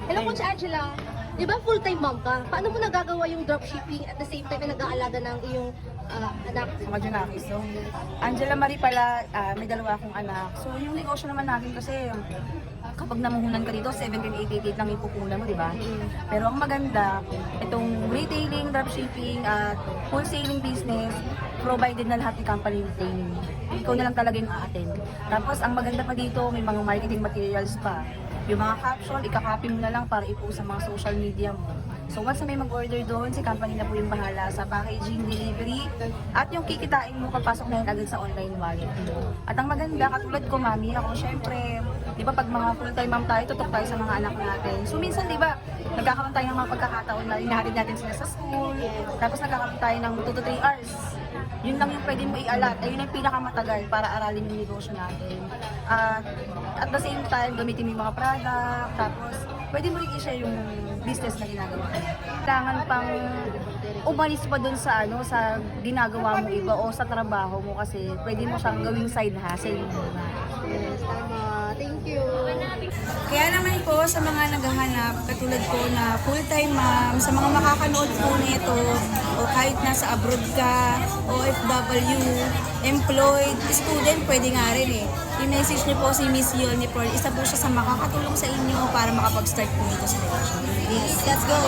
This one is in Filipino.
Hello, Coach Angela. Di ba full-time mom ka? Paano mo nagagawa yung dropshipping at the same time na nag-aalaga ng iyong anak? Mga Junakis. So, Angela Marie pala, may dalawa akong anak. So, yung negosyo naman natin kasi, kapag namuhunan ka dito, 17,888 lang ipupunan mo, di ba? Pero ang maganda, itong retailing, dropshipping, at wholesaling business, provided na lahat ni company yung training. Ikaw na lang talaga yung a-attend. Tapos, ang maganda pa dito, may mga marketing materials pa. Yung mga caption, ikakopy mo na lang para ipost sa mga social media mo. So once na may mag-order doon, si company na po yung bahala sa packaging, delivery, at yung kikitain mo papasok na yun agad sa online wallet mo. At ang maganda, katulad ko mami, ako syempre, di ba pag mga full-time mom tayo, tutok tayo sa mga anak natin. So minsan di ba, nagkakaroon tayo ng mga pagkakataon na inahatid natin sila sa school, tapos nagkakaroon tayo ng 2 to 3 hours. Yun lang yung pwede mo i-alat. Ayun yung pinakamatagal para aralin yung negosyo natin. At the same time, gamitin mo yung mga product. Tapos, pwede mo rin i-share yung business na ginagawa mo. Kailangan pang umalis pa dun sa sa ginagawa mo iba o sa trabaho mo kasi pwede mo siyang gawing side hustle. Yes, tama. Thank you. Kaya naman po sa mga naghahanap, katulad ko na full-time mom, sa mga makakanood po nito, o kahit nasa abroad ka, OFW, employed, student, pwede nga rin eh. I-message niyo po si Miss Yolni Pearl. Isa po siya sa makakatulong sa inyo para makapag-start po dito sa negosyo. Yes, let's go!